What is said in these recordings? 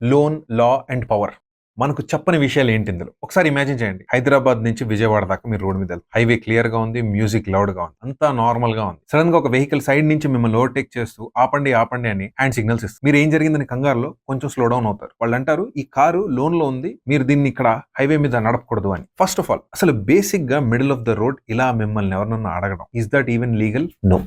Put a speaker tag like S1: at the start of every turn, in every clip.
S1: Loan, law and power. మనకు చెప్పని విషయాలు ఏంటి ఇందులో? ఒకసారి ఇమాజిన్ చేయండి. హైదరాబాద్ నుంచి విజయవాడ దాకా మీరు రోడ్ మీద వెళ్తారు. హైవే క్లియర్ గా ఉంది, మ్యూజిక్ లౌడ్ గా ఉంది, అంతా నార్మల్ గా ఉంది. సడన్ గా ఒక వెహికల్ సైడ్ నుంచి మిమ్మల్ని ఓవర్టేక్ చేస్తూ ఆపండి ఆపండి అని హ్యాండ్ సిగ్నల్స్ ఇస్తారు. మీరు ఏం జరిగిందని కంగారులో కొంచెం స్లో డౌన్ అవుతారు. వాళ్ళు అంటారు ఈ కారు లోన్ లో ఉంది, మీరు దీన్ని ఇక్కడ హైవే మీద నడపకూడదు అని. ఫస్ట్ ఆఫ్ ఆల్ అసలు బేసిక్ గా మిడిల్ ఆఫ్ ద రోడ్ ఇలా మిమ్మల్ని ఎవరినన్నా అడగడం, is that even legal? No.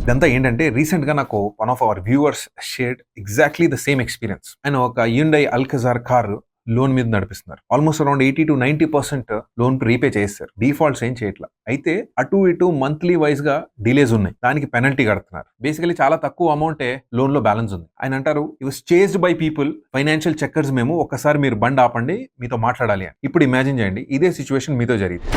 S1: ఇదంతా ఏంటంటే రీసెంట్ గా నాకు one of our viewers shared exactly the same experience. ఆయన ఒక హ్యుండై అల్కజార్ కారు లోన్ మీద నడిపిస్తున్నారు. ఆల్మోస్ట్ అరౌండ్ 80-90% లోన్ రీపే చేస్తారు. డిఫాల్ట్స్ ఏం చేయట్లా. అయితే అటు ఇటు మంత్లీ వైజ్ గా డిలేస్ ఉన్నాయి, దానికి పెనల్టీ కడుతున్నారు. బేసికలీ చాలా తక్కువ అమౌంటే లోన్ లో బ్యాలెన్స్ ఉంది. ఆయన అంటారు it was chased by people, financial checkers మేము, ఒక్కసారి మీరు బండి ఆపండి మీతో మాట్లాడాలి అని. ఇప్పుడు ఇమాజిన్ చేయండి ఇదే సిచ్యువేషన్ మీతో జరిగింది.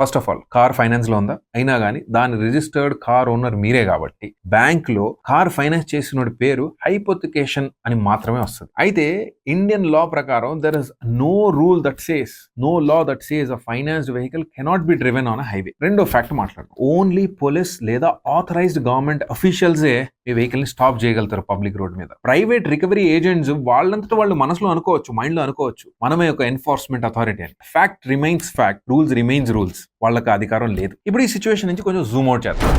S1: First of all car finance లో ఉందా? అయినా కానీ దాని రిజిస్టర్డ్ కార్ ఓనర్ మీరే కాబట్టి బ్యాంక్ లో కార్ ఫైనాన్స్ చేసిన పేరు హైపోథికేషన్ అని మాత్రమే వస్తుంది. అయితే ఇండియన్ లా ప్రకారం there is no rule that says, no law that says a financed vehicle cannot be driven on a highway. రెండో ఫ్యాక్ట్ మాట్లాడు, ఓన్లీ పోలీస్ లేదా ఆథరైజ్డ్ గవర్నమెంట్ అఫీషియల్సే ఈ వెహికల్ ని స్టాప్ చేయగలుగుతారు పబ్లిక్ రోడ్ మీద. ప్రైవేట్ రికవరీ ఏజెంట్స్ వాళ్ళంతటా వాళ్ళు మనసులో అనుకోవచ్చు, మైండ్ లో అనుకోవచ్చు మనమే ఒక ఎన్ఫోర్స్మెంట్ అథారిటీ అని. Fact remains fact, rules remains rules. వాళ్ళకి అధికారం లేదు. ఇప్పుడు ఈ సిచ్యువేషన్ నుంచి కొంచెం జూమ్ అవుట్ చేద్దాం.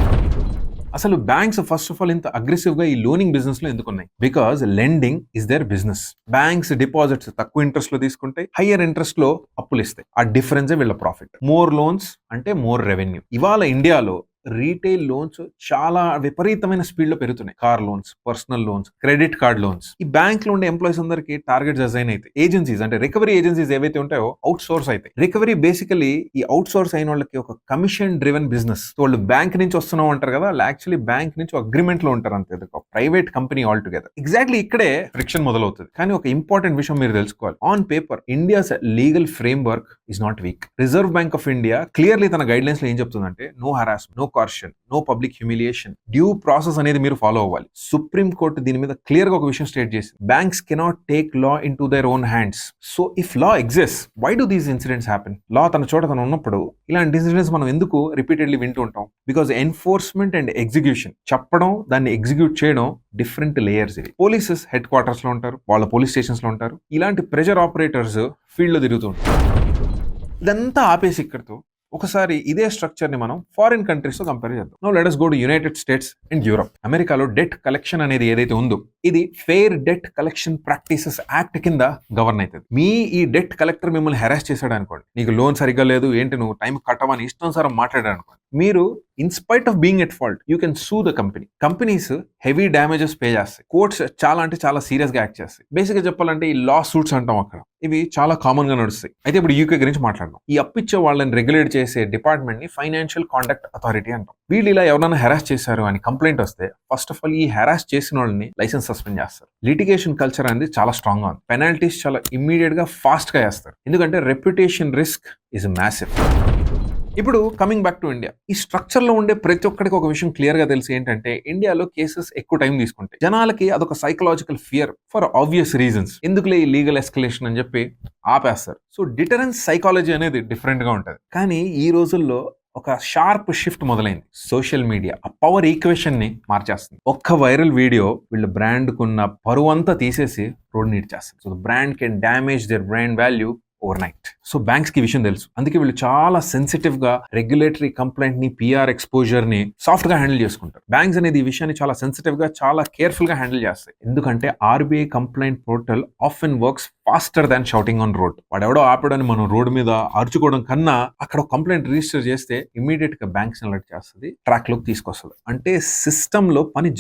S1: అసలు బ్యాంక్స్ ఫస్ట్ ఆఫ్ ఆల్ ఇంత అగ్రెసివ్ గా ఈ లోనింగ్ బిజినెస్ లో ఎందుకున్నాయి? Because lending is their business. Banks deposits తక్కువ ఇంట్రెస్ట్ లో తీసుకుంటాయి, హయ్యర్ ఇంట్రెస్ట్ లో అప్పులు ఇస్తాయి. ఆ డిఫరెన్సే వీళ్ళ ప్రాఫిట్. మోర్ లోన్స్ అంటే మోర్ రెవెన్యూ. ఇవాళ ఇండియాలో రీటైల్ లోన్స్ చాలా విపరీతమైన స్పీడ్ లో పెరుగుతున్నాయి. Car loans, personal loans, credit card loans. ఈ బ్యాంక్ లో ఉండే ఎంప్లాయీస్ అందరికి టార్గెట్స్ అసైన్ అయితే ఏజెన్సీస్ అంటే రికవరీ ఏజెన్సీస్ ఏవైతే ఉంటాయో అవుట్ సోర్స్ అయితే. రికవరీ బేసికలీ ఈ అవుట్ సోర్స్ అయిన వాళ్ళకి ఒక కమిషన్ డ్రివెన్ బిజినెస్. వాళ్ళు బ్యాంక్ నుంచి వస్తున్నాం అంటారు కదా, యాక్చువల్లీ బ్యాంక్ నుంచి అగ్రిమెంట్ లో ఉంటారు అంతే, ఒక private company all together. Exactly ఇక్కడే ఫ్రిక్షన్ మొదలవుతుంది. కానీ ఒక ఇంపార్టెంట్ విషయం మీరు తెలుసుకోవాలి. On paper India's legal framework is not weak. Reserve Bank of India clearly తన గైడ్ లైన్స్ లో ఏం చెప్తుందంటే no harassment, no coercion, no public humiliation, due process అనేది మీరు ఫాలో అవ్వాలి. సుప్రీం కోర్టు దీని మీద క్లియర్ గా ఒక విషయం స్టేట్ చేసింది, banks cannot take law into their own hands. So if law exist, why do these incidents happen? Law తన చోట తను ఉన్నప్పుడు ఇలాంటి ఇన్సిడెంట్స్ మనం ఎందుకు రిపీటెడ్లీ వింటూ ఉంటాం? బికాస్ ఎన్ఫోర్స్మెంట్ అండ్ ఎగ్జిక్యూషన్, చెప్పడం దాన్ని ఎగ్జిక్యూట్ చేయడం డిఫరెంట్ లేయర్స్. ఇది పోలీసెస్ హెడ్ క్వార్టర్స్ లో ఉంటారు, వాళ్ళ పోలీస్ స్టేషన్స్ లో ఉంటారు. ఇలాంటి ప్రెజర్ ఆపరేటర్స్ ఫీల్డ్ లో తిరుగుతూ ఉంటారు. ఇదంతా ఆపేసి ఇక్కడతో ఒకసారి ఇదే స్ట్రక్చర్ ని మనం ఫారిన్ కంట్రీస్ తో కంపేర్ చేద్దాం. Now let us go to United states and Europe. అమెరికాలో డెట్ కలెక్షన్ అనేది ఏదైతే ఉందో ఇది fair debt collection practices act కింద గవర్న్ అవుతుంది. ఈ డెట్ కలెక్టర్ మిమ్మల్ని హెరాస్ చేశాడు అనుకోండి, నీకు లోన్ సరిగ్గా లేదు, ఏంటి నువ్వు టైం కట్టమని ఇష్టం సార్ మాట్లాడాడు అనుకోండి, మీరు in spite of being at fault you can sue the company. Companies heavy damages pay చేస్తాయి. కోర్ట్స్ చాలా అంటే చాలా సీరియస్ గా యాక్ట్ చేస్తాయి. బేసిక్ గా చెప్పాలంటే ఈ లా సూట్స్ అంటాం అక్కడ, ఇవి చాలా కామన్ గా నడుస్తాయి. అయితే ఇప్పుడు యూకే గురించి మాట్లాడదాం. ఈ అప్పిచ్చే వాళ్ళని రెగ్యులేట్ చేసే డిపార్ట్మెంట్ ని ఫైనాన్షియల్ కాండక్ట్ అథారిటీ అంటాం. వీళ్ళు ఇలా ఎవరైనా హెరాస్ చేశారు అని కంప్లైంట్ వస్తే ఫస్ట్ ఆఫ్ ఆల్ ఈ హెరాస్ చేసిన వాళ్ళని లైసెన్స్ సస్పెండ్ చేస్తారు. లిటిగేషన్ కల్చర్ అనేది చాలా స్ట్రాంగ్ గా ఉంది. పెనాల్టీస్ చాలా ఇమ్మీడియట్ గా ఫాస్ట్ గా వేస్తారు, ఎందుకంటే రెప్యుటేషన్ రిస్క్ ఇస్ మ్యాసివ్. ఇప్పుడు కమింగ్ బ్యాక్ టు ఇండియా, ఈ స్ట్రక్చర్ లో ఉండే ప్రతి ఒక్కరికి ఒక విషయం క్లియర్ గా తెలిసి ఏంటంటే ఇండియాలో కేసెస్ ఎక్కువ టైం తీసుకుంటాయి. జనాలకి అదొక psychological fear for obvious reasons. ఎందుకులే ఈ లీగల్ ఎస్కలేషన్ అని చెప్పి ఆపేస్తారు. సో డిటరెన్స్ సైకాలజీ అనేది డిఫరెంట్ గా ఉంటది. కానీ ఈ రోజుల్లో ఒక షార్ప్ షిఫ్ట్ మొదలైంది. సోషల్ మీడియా ఆ పవర్ ఈక్వేషన్ ని మార్చేస్తుంది. ఒక్క వైరల్ వీడియో వీళ్ళ బ్రాండ్ కున్న పరువంతా తీసేసి రోడ్ నీట్ చేస్తుంది. So the brand can damage their brand value overnight. So banks కి విషయం తెలుసు, అందుకే వీళ్ళు చాలా సెన్సిటివ్ గా రెగ్యులేటరీ కంప్లైంట్ ని, పిఆర్ ఎక్స్పోజర్ ని సాఫ్ట్ గా హ్యాండిల్ చేసుకుంటారు. బ్యాంక్స్ అనేది ఈ విషయాన్ని చాలా సెన్సిటివ్ గా, చాలా కేర్ఫుల్ గా హ్యాండిల్ చేస్తాయి. ఎందుకంటే RBI complaint portal often works faster than shouting on road. వాడెవడో ఆపడని మనం రోడ్ మీద అరుచుకోవడం కన్నా అక్కడ కంప్లైంట్ రిజిస్టర్ చేస్తే ఇమీడియట్ గా బ్యాంక్స్ అలర్ట్ చేస్తుంది, ట్రాక్ లోకి తీసుకొస్తుంది. అంటే సిస్టమ్ లో పని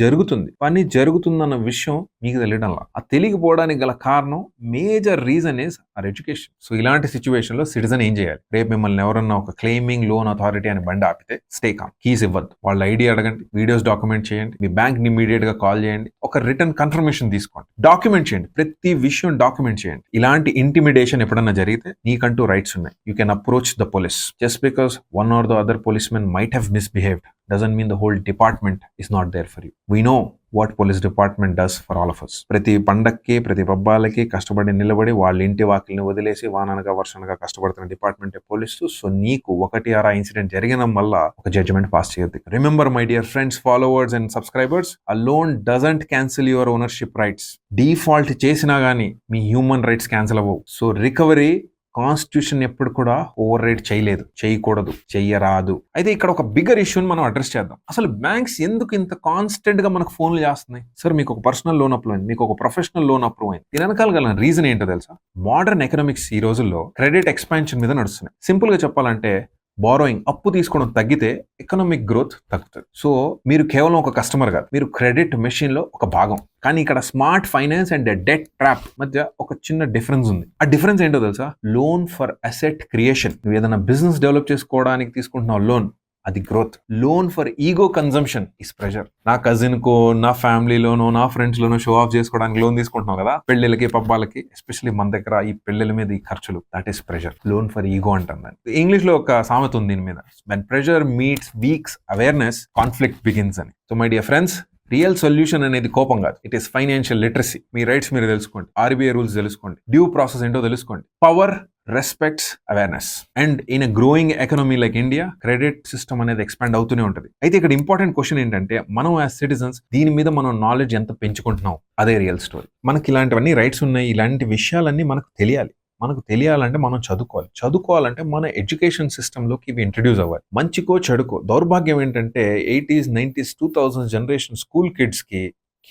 S1: జరుగుతుందన్న విషయం మీకు తెలియడంలా. ఆ తెలియకపోవడానికి గల కారణం major reason is our education. So ఇలాంటి సిచ్యువేషన్ లో సిటిజన్ ఏం చేయాలి? రేపు మిమ్మల్ని ఎవరన్నా ఒక క్లెయిమింగ్ లోన్ అథారిటీ అని బండి ఆపితే స్టే కామ్, కీస్ ఇవ్వద్దు, వాళ్ళ ఐడి అడగండి, వీడియోస్ డాక్యుమెంట్ చేయండి, మీ బ్యాంక్ ని ఇమీడియట్ గా కాల్ చేయండి, ఒక రిటర్న్ కన్ఫర్మేషన్ తీసుకోండి, డాక్యుమెంట్ చేయండి, ప్రతి విషయం డాక్యుమెంట్ చేయండి. ఇలాంటి ఇంటిమిడేషన్ ఎప్పుడన్నా జరిగితే నీకంటూ రైట్స్ ఉన్నాయి. You can approach the police. Just because one or the other policeman might have misbehaved doesn't mean the whole department is not there for you. We know what police department does for all of us. ప్రతి పండక్కి ప్రతి పబ్బాలకి కష్టపడి నిలబడి వాళ్ళ ఇంటి వాకిల్ని వదిలేసి వాననగా వర్షనగా కష్టపడుతున్న department police. So నీకు ఒకటి అరా ఇన్సిడెంట్ జరిగిన వల్ల ఒక జడ్జిమెంట్ పాస్ చేయొద్దు. Remember my dear friends, followers and subscribers, a loan doesn't cancel your ownership rights. Default చేసినా గానీ మీ హ్యూమన్ రైట్స్ క్యాన్సిల్ అవ్వవు. సో రికవరీ కాన్స్టిట్యూషన్ ఎప్పుడు కూడా ఓవర్ రైడ్ చేయలేదు, చేయకూడదు, చెయ్యరాదు. అయితే ఇక్కడ ఒక బిగ్గర్ ఇష్యూని మనం అడ్రస్ చేద్దాం. అసలు బ్యాంక్స్ ఎందుకు ఇంత కాన్స్టెంట్ గా మనకు ఫోన్లు చేస్తున్నాయి? సార్ మీకు ఒక పర్సనల్ లోన్ అప్రూవ్ అయింది, మీకు ఒక ప్రొఫెషనల్ లోన్ అప్రూవ్ అయింది. దీని వెనకాల గల రీజన్ ఏంటో తెలుసా? మోడర్న్ ఎకనామిక్స్ ఈ రోజుల్లో క్రెడిట్ ఎక్స్పాన్షన్ మీద నడుస్తున్నాయి. సింపుల్ గా చెప్పాలంటే బారోయింగ్, అప్పు తీసుకోవడం తగ్గితే ఎకనామిక్ గ్రోత్ తగ్గుతుంది. సో మీరు కేవలం ఒక కస్టమర్ కాదు, మీరు క్రెడిట్ మెషిన్ లో ఒక భాగం. కానీ ఇక్కడ smart finance and debt trap మధ్య ఒక చిన్న డిఫరెన్స్ ఉంది. ఆ డిఫరెన్స్ ఏంటో తెలుసా? Loan for asset creation. నువ్వు ఏదైనా బిజినెస్ డెవలప్ చేసుకోవడానికి తీసుకుంటున్నావు లోన్, అది growth. Loan for ego consumption is pressure. నా కజిన్ కో, నా ఫ్యామిలీలోనో, నా ఫ్రెండ్స్ లోనో షో ఆఫ్ చేసుకోవడానికి లోన్ తీసుకుంటున్నావు కదా, పెళ్లిళ్ళకి పబ్బాలకి, ఎస్పెషల్లీ మన దగ్గర ఈ పెళ్లిళ్ళ మీద ఈ ఖర్చులు, that is pressure. Loan for ego అంటాం. ఇంగ్లీష్ లో ఒక సామెత ఉంది దీని మీద, when pressure meets weak awareness, conflict begins అని. So my dear friends, real solution అనేది కోపం కాదు, ఇట్ ఈస్ ఫైనాన్షియల్ లిటరసీ. మీ రైట్స్ మీరు తెలుసుకోండి, ఆర్బీఐ రూల్స్ తెలుసుకోండి, డ్యూ ప్రాసెస్ ఏంటో తెలుసుకోండి. Power respects awareness. And in a growing economy like India, credit system అనేది ఎక్స్పాండ్ అవుతూనే ఉంటుంది. అయితే ఇక్కడ ఇంపార్టెంట్ క్వశ్చన్ ఏంటంటే, మనం యాజ్ సిటిజన్స్ దీని మీద మనం నాలెడ్జ్ ఎంత పెంచుకుంటున్నాం, అదే రియల్ స్టోరీ. మనకి ఇలాంటివన్నీ రైట్స్ ఉన్నాయి, ఇలాంటి విషయాలన్నీ మనకు తెలియాలి. మనకు తెలియాలంటే మనం చదువుకోవాలంటే మన ఎడ్యుకేషన్ సిస్టంలోకి ఇవి ఇంట్రడ్యూస్ అవ్వాలి. మంచికో చెడుకో. దౌర్భాగ్యం ఏంటంటే 80s, 90s, 2000 generation school kids కి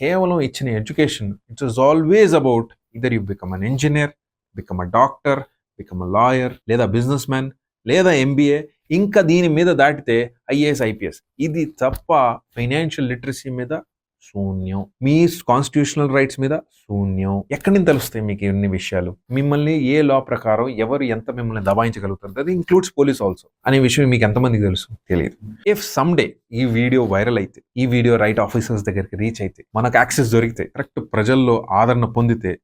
S1: కేవలం ఇచ్చిన education, it's was always about either you become an engineer, become a doctor, become a lawyer, లేదా బిజినెస్ మ్యాన్, లేదా ఎంబీఏ, ఇంకా దీని మీద దాటితే ఐఏఎస్, ఐపీఎస్. ఇది తప్ప ఫైనాన్షియల్ లిటరసీ మీద శూన్యం. మీ కాన్స్టిట్యూషనల్ రైట్స్ మీద శూన్యం. ఎక్కడి నుంచి తెలుస్తాయి మీకు ఇన్ని విషయాలు? మిమ్మల్ని ఏ లా ప్రకారం ఎవరు ఎంత మిమ్మల్ని దబాయించగలుగుతారు, అది ఇంక్లూడ్స్ పోలీస్ ఆల్సో అనే విషయం మీకు ఎంతమందికి తెలుసు? తెలియదు. ఇఫ్ సమ్ డే ఈ వీడియో వైరల్ అయితే, ఈ వీడియో రైట్ ఆఫీసర్స్ దగ్గరికి రీచ్ అయితే, మనకు యాక్సెస్ దొరికితే, కరెక్ట్ ప్రజల్లో ఆదరణ పొందితే,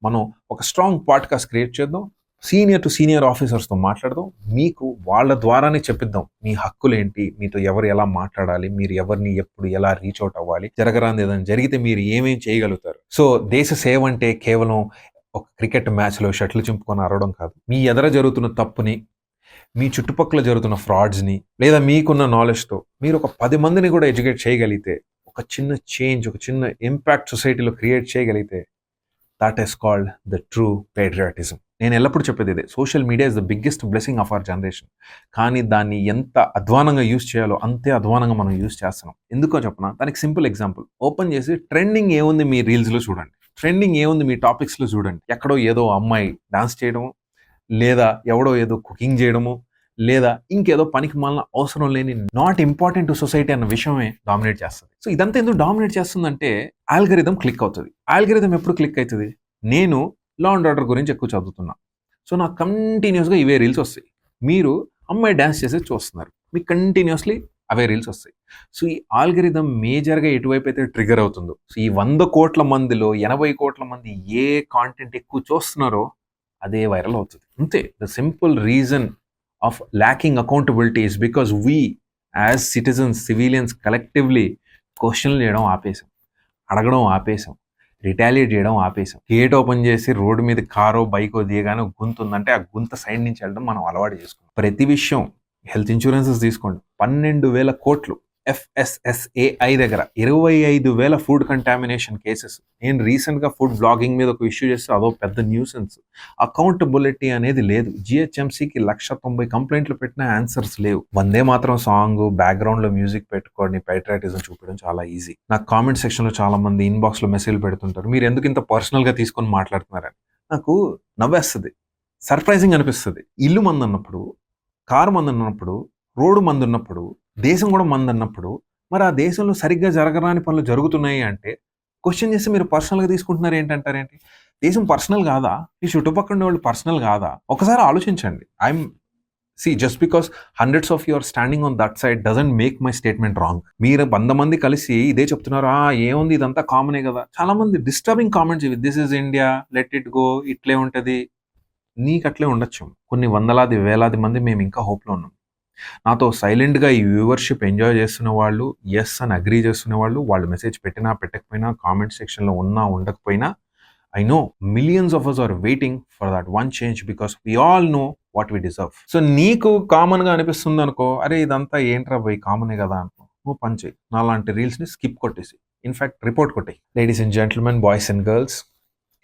S1: మనం ఒక స్ట్రాంగ్ పాడ్కాస్ట్ క్రియేట్ చేద్దాం, సీనియర్ టు సీనియర్ ఆఫీసర్స్తో మాట్లాడదాం, మీకు వాళ్ళ ద్వారానే చెప్పిద్దాం మీ హక్కులేంటి, మీతో ఎవరు ఎలా మాట్లాడాలి, మీరు ఎవరిని ఎప్పుడు ఎలా రీచ్ అవుట్ అవ్వాలి, జరగరాంది ఏదైనా జరిగితే మీరు ఏమేం చేయగలుగుతారు. సో దేశ సేవ అంటే కేవలం ఒక క్రికెట్ మ్యాచ్లో షటిల్ చింపుకొని అరవడం కాదు. మీ ఎదర జరుగుతున్న తప్పుని, మీ చుట్టుపక్కల జరుగుతున్న ఫ్రాడ్స్ని, లేదా మీకున్న నాలెడ్జ్తో మీరు ఒక 10 మందిని కూడా ఎడ్యుకేట్ చేయగలిగితే, ఒక చిన్న చేంజ్, ఒక చిన్న ఇంపాక్ట్ సొసైటీలో క్రియేట్ చేయగలిగితే, that is called the true patriotism. నేను ఎల్లప్పుడూ చెప్పేది ఇదే, social media is the biggest blessing of our generation. కానీ దాన్ని ఎంత అధ్వానంగా యూజ్ చేయాలో అంతే అధ్వానంగా మనం యూజ్ చేస్తున్నాం. ఎందుకో చెప్పనా? దానికి సింపుల్ ఎగ్జాంపుల్. ఓపెన్ చేసి ట్రెండింగ్ ఏముంది మీ రీల్స్లో చూడండి, ట్రెండింగ్ ఏముంది మీ టాపిక్స్లో చూడండి. ఎక్కడో ఏదో అమ్మాయి డాన్స్ చేయడము, లేదా ఎవడో ఏదో కుకింగ్ చేయడము, లేదా ఇంకేదో పనికి మాలిన అవసరం లేని నాట్ ఇంపార్టెంట్ టు సొసైటీ అన్న విషయమే డామినేట్ చేస్తుంది. సో ఇదంతా ఎందుకు డామినేట్ చేస్తుందంటే, ఆల్గరిథం క్లిక్ అవుతుంది. ఆల్గరిథం ఎప్పుడు క్లిక్ అవుతుంది? నేను లా అండ్ ఆర్డర్ గురించి ఎక్కువ చదువుతున్నా, సో నాకు కంటిన్యూస్గా ఇవే రీల్స్ వస్తాయి. మీరు అమ్మాయి డ్యాన్స్ చేసేది చూస్తున్నారు, మీకు కంటిన్యూస్లీ అవే రీల్స్ వస్తాయి. సో ఈ ఆల్గరిథం మేజర్గా ఎటువైపు అయితే ట్రిగర్ అవుతుందో, సో ఈ 100 కోట్ల మందిలో 80 కోట్ల మంది ఏ కాంటెంట్ ఎక్కువ చూస్తున్నారో అదే వైరల్ అవుతుంది. అంతే. The simple reason of lacking accountability is because we as citizens, civilians collectively క్వశ్చన్లు చేయడం ఆపేసాం, అడగడం ఆపేసాం, రిటాలియేట్ చేయడం ఆపేసాం. గేట్ ఓపెన్ చేసి రోడ్డు మీద కారో బైకో దిగగానే గుంత ఉందంటే ఆ గుంత సైడ్ నుంచి వెళ్ళడం మనం అలవాటు చేసుకున్నాం. ప్రతి విషయం, హెల్త్ ఇన్సూరెన్సెస్ తీసుకోండి, 12,000 కోట్లు FSSAI దగ్గర, 25,000 ఫుడ్ కంటామినేషన్ కేసెస్. నేను రీసెంట్గా ఫుడ్ బ్లాగింగ్ మీద ఒక ఇష్యూ చేస్తే అదో పెద్ద న్యూసెన్స్. అకౌంటబిలిటీ అనేది లేదు. GHMCకి 190 కంప్లైంట్లు పెట్టిన ఆన్సర్స్ లేవు. వందే మాత్రం సాంగ్ బ్యాక్గ్రౌండ్లో మ్యూజిక్ పెట్టుకొని పైట్రాటిజం చూపించడం చాలా ఈజీ. నాకు కామెంట్ సెక్షన్లో చాలా మంది ఇన్బాక్స్లో మెసేజ్లు పెడుతుంటారు, మీరు ఎందుకు ఇంత పర్సనల్గా తీసుకొని మాట్లాడుతున్నారని. నాకు నవ్వేస్తుంది, సర్ప్రైజింగ్ అనిపిస్తుంది. ఇల్లు మంది అన్నప్పుడు, కారు మంది అన్నప్పుడు, రోడ్డు మంది ఉన్నప్పుడు, దేశం కూడా మంది అన్నప్పుడు, మరి ఆ దేశంలో సరిగ్గా జరగరాని పనులు జరుగుతున్నాయి అంటే క్వశ్చన్ చేస్తే మీరు పర్సనల్గా తీసుకుంటున్నారు ఏంటంటారేంటి? దేశం పర్సనల్ కాదా? ఈ చుట్టుపక్కల వాళ్ళు పర్సనల్ కాదా? ఒకసారి ఆలోచించండి. Just because hundreds of your standing on that side doesn't make my statement wrong. మీరు 100 మంది కలిసి ఇదే చెప్తున్నారు, ఏముంది ఇదంతా కామనే కదా. చాలా మంది డిస్టర్బింగ్ కామెంట్స్ ఇవి, this is India, let it go, ఇట్లే ఉంటుంది. నీకు అట్లే ఉండొచ్చు. కొన్ని వందలాది వేలాది మంది మేము ఇంకా హోప్లో ఉన్నాం. నాతో సైలెంట్గా ఈ వ్యూవర్షిప్ ఎంజాయ్ చేస్తున్న వాళ్ళు, ఎస్ అని అగ్రీ చేస్తున్న వాళ్ళు మెసేజ్ పెట్టినా పెట్టకపోయినా, కామెంట్ సెక్షన్లో ఉన్నా ఉండకపోయినా, I know millions of us are waiting for that one change because we all know what we deserve. So నీకు కామన్గా అనిపిస్తుంది అనుకో, అరే ఇదంతా ఏంట్రా పోయి కామనే కదా అనుకో, నువ్వు పని చేయి, నాలాంటి రీల్స్ని స్కిప్ కొట్టేసి, ఇన్ఫాక్ట్ రిపోర్ట్ కొట్టేయి. Ladies and gentlemen, boys and girls,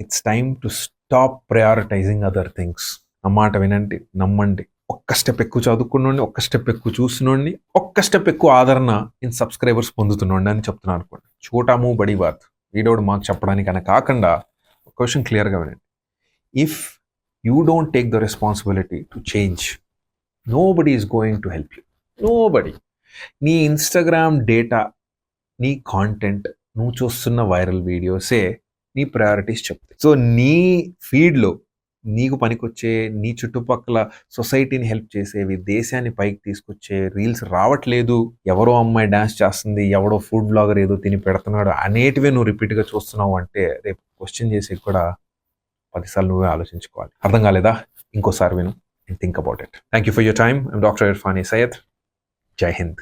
S1: it's time to stop prioritising other things. నా మాట వినండి, నమ్మండి. ఒక్క స్టెప్ ఎక్కువ చదువుకున్నోండి, ఒక్క స్టెప్ ఎక్కువ చూస్తున్నోండి, ఒక్క స్టెప్ ఎక్కువ ఆదరణ ఇన్ సబ్స్క్రైబర్స్ పొందుతున్నోండి అని చెప్తున్నాను అనుకోండి. చోటాము బడి బాత్, వీడోడు మాకు చెప్పడానికి అని కాకుండా క్వశ్చన్ క్లియర్గా వినండి. If you don't take the responsibility to change, nobody is going to help you. Nobody. నీ ఇన్స్టాగ్రామ్ డేటా, నీ కాంటెంట్, నువ్వు చూస్తున్న వైరల్ వీడియోసే నీ ప్రయారిటీస్ చెప్తాయి. సో నీ ఫీడ్లో నీకు పనికొచ్చే, నీ చుట్టుపక్కల సొసైటీని హెల్ప్ చేసేవి, దేశాన్ని పైకి తీసుకొచ్చే రీల్స్ రావట్లేదు. ఎవరో అమ్మాయి డ్యాన్స్ చేస్తుంది, ఎవడో ఫుడ్ బ్లాగర్ ఏదో తిని పెడుతున్నాడు అనేటివే నువ్వు రిపీట్గా చూస్తున్నావు అంటే రేపు క్వశ్చన్ చేసి కూడా 10 సార్లు నువ్వే ఆలోచించుకోవాలి. అర్థం కాలేదా? ఇంకోసారి విను and think about it. Thank you for your time. I'm doctor Irfani Syed. Jai Hind.